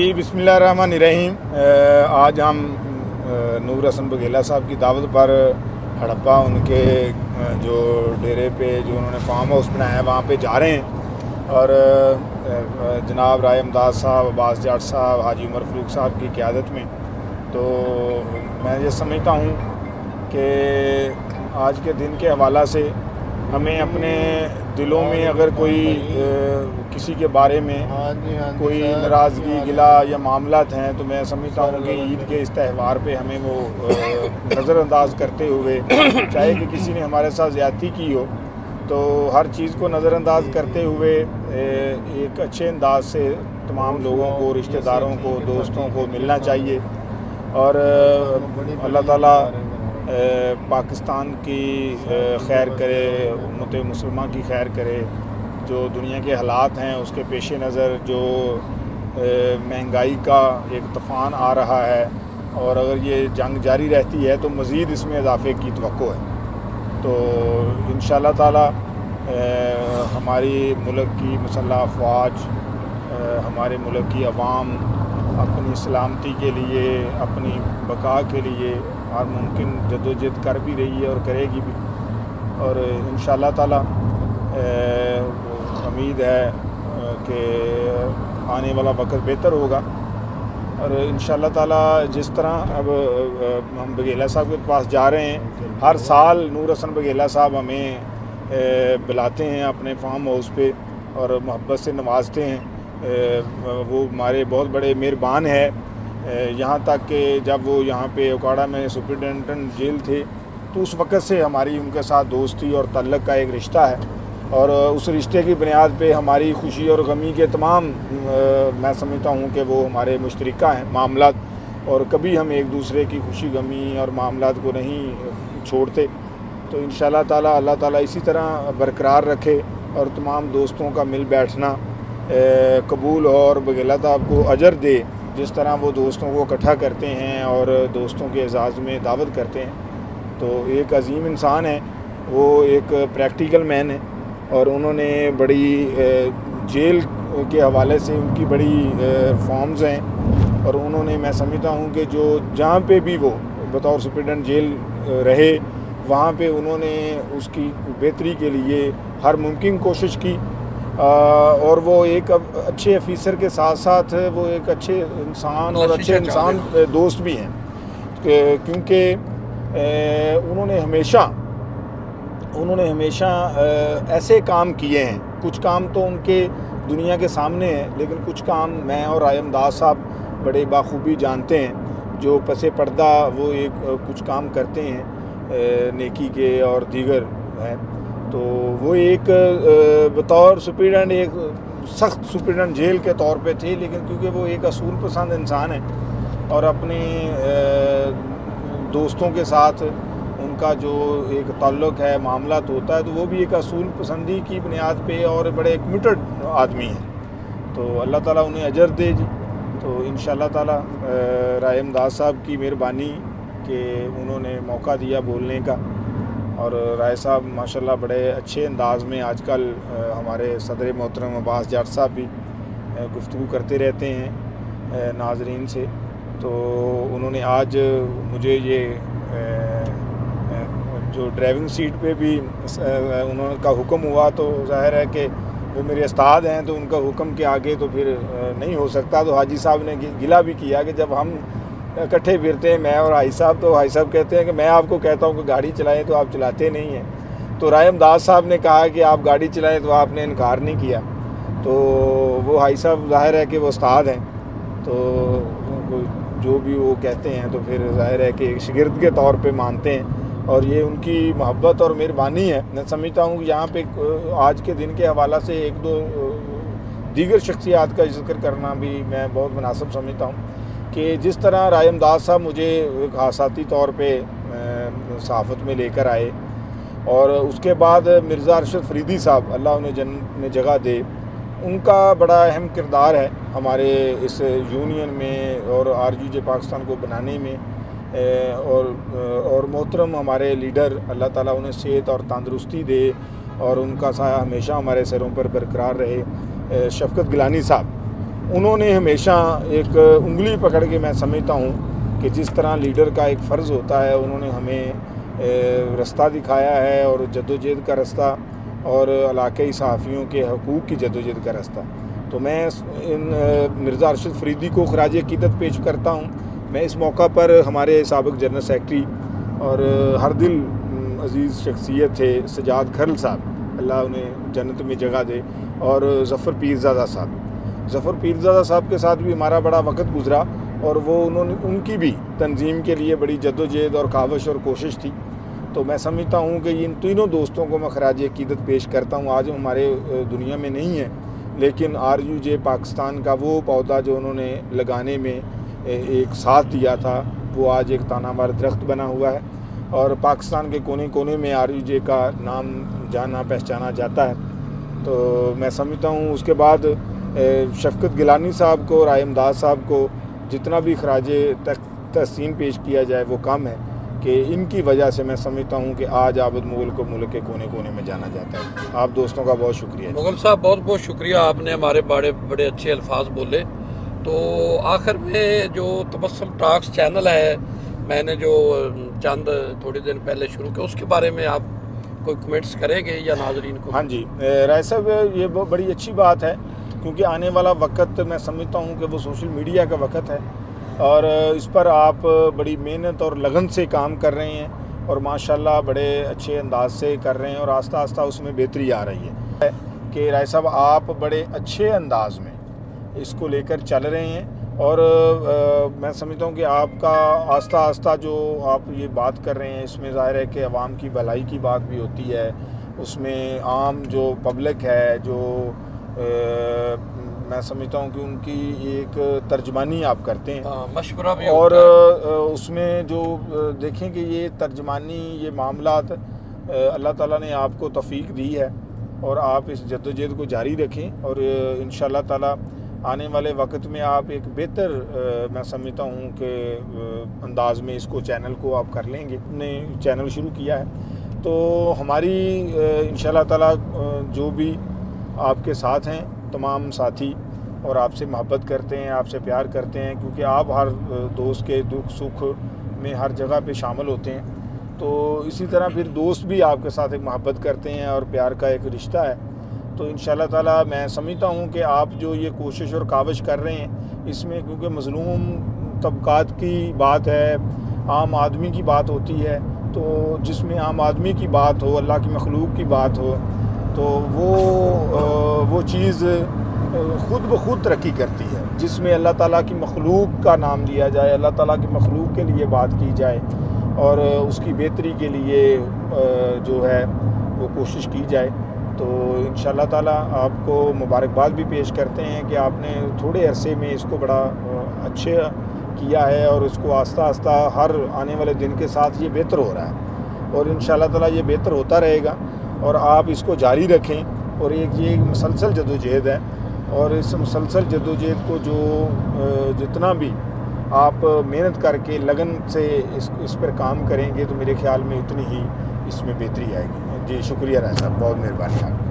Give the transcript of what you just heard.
جی بسم اللہ الرحمن الرحیم۔ آج ہم نور حسن بگھیلا صاحب کی دعوت پر ہڑپا ان کے جو ڈیرے پہ جو انہوں نے فارم ہاؤس بنایا ہے وہاں پہ جا رہے ہیں، اور جناب رائے امداد صاحب، عباس جاٹ صاحب، حاجی عمر فاروق صاحب کی قیادت میں۔ تو میں یہ سمجھتا ہوں کہ آج کے دن کے حوالہ سے ہمیں اپنے دلوں میں اگر کوئی کسی کے بارے میں کوئی ناراضگی، گلہ یا معاملات ہیں تو میں سمجھتا ہوں کہ عید کے اس تہوار پہ ہمیں وہ نظر انداز کرتے ہوئے، چاہے کہ کسی نے ہمارے ساتھ زیادتی کی ہو، تو ہر چیز کو نظر انداز کرتے ہوئے ایک اچھے انداز سے تمام لوگوں کو، رشتہ داروں کو، دوستوں کو ملنا چاہیے۔ اور اللہ تعالیٰ پاکستان کی خیر کرے، امت مسلمہ کی خیر کرے۔ جو دنیا کے حالات ہیں اس کے پیش نظر جو مہنگائی کا ایک طوفان آ رہا ہے، اور اگر یہ جنگ جاری رہتی ہے تو مزید اس میں اضافے کی توقع ہے۔ تو انشاءاللہ تعالی ہماری ملک کی مسلح افواج، ہمارے ملک کی عوام اپنی سلامتی کے لیے، اپنی بقا کے لیے ہر ممکن جدوجہد کر بھی رہی ہے اور کرے گی بھی، اور انشاءاللہ تعالی امید ہے کہ آنے والا وقت بہتر ہوگا۔ اور انشاءاللہ تعالی جس طرح اب ہم بگھیلا صاحب کے پاس جا رہے ہیں، ہر سال نور حسن بگھیلا صاحب ہمیں بلاتے ہیں اپنے فارم ہاؤس پہ اور محبت سے نوازتے ہیں۔ وہ ہمارے بہت بڑے مہربان ہیں، یہاں تک کہ جب وہ یہاں پہ اوکاڑا میں سپرنٹینڈنٹ جیل تھے تو اس وقت سے ہماری ان کے ساتھ دوستی اور تعلق کا ایک رشتہ ہے، اور اس رشتے کی بنیاد پہ ہماری خوشی اور غمی کے تمام میں سمجھتا ہوں کہ وہ ہمارے مشترکہ ہیں معاملات، اور کبھی ہم ایک دوسرے کی خوشی غمی اور معاملات کو نہیں چھوڑتے۔ تو انشاءاللہ تعالی اللہ تعالیٰ اسی طرح برقرار رکھے اور تمام دوستوں کا مل بیٹھنا قبول ہو، اور بگھیلا صاحب کو اجر دے جس طرح وہ دوستوں کو اکٹھا کرتے ہیں اور دوستوں کے اعزاز میں دعوت کرتے ہیں۔ تو ایک عظیم انسان ہے، وہ ایک پریکٹیکل مین ہے، اور انہوں نے بڑی جیل کے حوالے سے ان کی بڑی فارمز ہیں، اور انہوں نے میں سمجھتا ہوں کہ جو جہاں پہ بھی وہ بطور سپرنٹینڈنٹ جیل رہے وہاں پہ انہوں نے اس کی بہتری کے لیے ہر ممکن کوشش کی، اور وہ ایک اچھے افیسر کے ساتھ ساتھ وہ ایک اچھے انسان اور اچھے انسان دوست بھی ہیں، کیونکہ انہوں نے ہمیشہ ایسے کام کیے ہیں۔ کچھ کام تو ان کے دنیا کے سامنے ہیں، لیکن کچھ کام میں اور رائے امداد صاحب بڑے بخوبی جانتے ہیں، جو پس پردہ وہ ایک کچھ کام کرتے ہیں نیکی کے اور دیگر ہیں۔ تو وہ ایک بطور سپرنٹینڈنٹ ایک سخت سپرنٹینڈنٹ جیل کے طور پہ تھے، لیکن کیونکہ وہ ایک اصول پسند انسان ہیں اور اپنے دوستوں کے ساتھ ان کا جو ایک تعلق ہے، معاملات ہوتا ہے، تو وہ بھی ایک اصول پسندی کی بنیاد پہ اور بڑے کمیٹڈ آدمی ہیں۔ تو اللہ تعالیٰ انہیں اجر دے جی۔ تو انشاءاللہ تعالیٰ رائے امداد صاحب کی مہربانی کہ انہوں نے موقع دیا بولنے کا، اور رائے صاحب ماشاءاللہ بڑے اچھے انداز میں آج کل ہمارے صدر محترم عباس جاٹ صاحب بھی گفتگو کرتے رہتے ہیں ناظرین سے۔ تو انہوں نے آج مجھے یہ جو ڈرائیونگ سیٹ پہ بھی انہوں کا حکم ہوا، تو ظاہر ہے کہ وہ میرے استاد ہیں تو ان کا حکم کے آگے تو پھر نہیں ہو سکتا۔ تو حاجی صاحب نے گلہ بھی کیا کہ جب ہم اکٹھے پھرتے ہیں میں اور حاجی صاحب، تو حاجی صاحب کہتے ہیں کہ میں آپ کو کہتا ہوں کہ گاڑی چلائیں تو آپ چلاتے نہیں ہیں۔ تو رائے امداد صاحب نے کہا کہ آپ گاڑی چلائیں تو آپ نے انکار نہیں کیا۔ تو وہ حاجی صاحب ظاہر ہے کہ وہ استاد ہیں، تو جو بھی وہ کہتے ہیں تو پھر ظاہر ہے کہ ایک شاگرد کے طور پہ مانتے ہیں، اور یہ ان کی محبت اور مہربانی ہے۔ میں سمجھتا ہوں کہ یہاں پہ آج کے دن کے حوالہ سے ایک دو دیگر شخصیات کا ذکر کرنا بھی میں بہت مناسب سمجھتا ہوں، کہ جس طرح رائے امداد صاحب مجھے ایک حساتی طور پہ صحافت میں لے کر آئے، اور اس کے بعد مرزا ارشد فریدی صاحب اللہ انہیں جنت میں جگہ دے، ان کا بڑا اہم کردار ہے ہمارے اس یونین میں اور RUJ پاکستان کو بنانے میں، اور محترم ہمارے لیڈر اللہ تعالیٰ انہیں صحت اور تندرستی دے اور ان کا سایہ ہمیشہ ہمارے سروں پر برقرار رہے، شفقت گیلانی صاحب، انہوں نے ہمیشہ ایک انگلی پکڑ کے میں سمجھتا ہوں کہ جس طرح لیڈر کا ایک فرض ہوتا ہے، انہوں نے ہمیں رستہ دکھایا ہے، اور جدوجہد کا رستہ اور علاقائی صحافیوں کے حقوق کی جدوجہد کا رستہ. تو میں مرزا ارشد فریدی کو خراج عقیدت پیش کرتا ہوں. میں اس موقع پر ہمارے سابق جنرل سیکرٹری اور ہر دل عزیز شخصیت تھے سجاد کھرل صاحب، اللہ انہیں جنت میں جگہ دے، اور ظفر پیرزادہ صاحب کے ساتھ بھی ہمارا بڑا وقت گزرا، اور وہ ان کی بھی تنظیم کے لیے بڑی جدوجہد اور کاوش اور کوشش تھی. تو میں سمجھتا ہوں کہ ان تینوں دوستوں کو میں خراج عقیدت پیش کرتا ہوں. آج ہمارے دنیا میں نہیں ہے، لیکن RUJ پاکستان کا وہ پودا جو انہوں نے لگانے میں ایک ساتھ دیا تھا، وہ آج ایک تانا مار درخت بنا ہوا ہے، اور پاکستان کے کونے کونے میں RUJ کا نام جانا پہچانا جاتا ہے. تو میں سمجھتا ہوں اس کے بعد شفقت گیلانی صاحب کو اور امداد صاحب کو جتنا بھی خراج تحسین پیش کیا جائے وہ کم ہے، کہ ان کی وجہ سے میں سمجھتا ہوں کہ آج عابد مغل کو ملک کے کونے کونے میں جانا جاتا ہے. آپ دوستوں کا بہت شکریہ. مغل صاحب بہت بہت شکریہ، آپ نے ہمارے بڑے اچھے الفاظ بولے. تو آخر میں جو تبسم ٹاکس چینل ہے، میں نے جو تھوڑے دن پہلے شروع کیا، اس کے بارے میں آپ کوئی کمنٹس کریں گے یا ناظرین کو؟ ہاں جی رائے صاحب، یہ بڑی اچھی بات ہے، کیونکہ آنے والا وقت میں سمجھتا ہوں کہ وہ سوشل میڈیا کا وقت ہے، اور اس پر آپ بڑی محنت اور لگن سے کام کر رہے ہیں، اور ماشاءاللہ بڑے اچھے انداز سے کر رہے ہیں، اور آہستہ آہستہ اس میں بہتری آ رہی ہے کہ رائے صاحب آپ بڑے اچھے انداز میں اس کو لے کر چل رہے ہیں. اور میں سمجھتا ہوں کہ آپ کا آہستہ آہستہ جو آپ یہ بات کر رہے ہیں، اس میں ظاہر ہے کہ عوام کی بھلائی کی بات بھی ہوتی ہے، اس میں عام جو پبلک ہے، جو میں سمجھتا ہوں کہ ان کی ایک ترجمانی آپ کرتے ہیں، مشورہ بھی اور ہوتا ہے. اس میں جو دیکھیں کہ یہ ترجمانی، یہ معاملات اللہ تعالیٰ نے آپ کو توفیق دی ہے، اور آپ اس جدوجہد کو جاری رکھیں، اور انشاءاللہ تعالیٰ آنے والے وقت میں آپ ایک بہتر میں سمجھتا ہوں کہ انداز میں اس کو چینل کو آپ کر لیں گے. نے چینل شروع کیا ہے، تو ہماری انشاءاللہ تعالیٰ جو بھی آپ کے ساتھ ہیں تمام ساتھی، اور آپ سے محبت کرتے ہیں، آپ سے پیار کرتے ہیں، کیونکہ آپ ہر دوست کے دکھ سکھ میں ہر جگہ پہ شامل ہوتے ہیں. تو اسی طرح پھر دوست بھی آپ کے ساتھ ایک محبت کرتے ہیں، اور پیار کا ایک رشتہ ہے. تو انشاءاللہ تعالیٰ میں سمجھتا ہوں کہ آپ جو یہ کوشش اور کاوش کر رہے ہیں، اس میں کیونکہ مظلوم طبقات کی بات ہے، عام آدمی کی بات ہوتی ہے، تو جس میں عام آدمی کی بات ہو، اللہ کی مخلوق کی بات ہو، تو وہ چیز خود بخود ترقی کرتی ہے. جس میں اللہ تعالیٰ کی مخلوق کا نام لیا جائے، اللہ تعالیٰ کی مخلوق کے لیے بات کی جائے، اور اس کی بہتری کے لیے جو ہے وہ کوشش کی جائے. تو انشاءاللہ تعالیٰ آپ کو مبارکباد بھی پیش کرتے ہیں کہ آپ نے تھوڑے عرصے میں اس کو بڑا اچھا کیا ہے، اور اس کو آہستہ آہستہ ہر آنے والے دن کے ساتھ یہ بہتر ہو رہا ہے، اور انشاءاللہ تعالیٰ یہ بہتر ہوتا رہے گا. اور آپ اس کو جاری رکھیں، اور یہ مسلسل جدوجہد ہے، اور اس مسلسل جدوجہد کو جتنا بھی آپ محنت کر کے لگن سے اس پر کام کریں گے، تو میرے خیال میں اتنی ہی اس میں بہتری آئے گی. جی شکریہ رائے صاحب، بہت مہربانی آپ.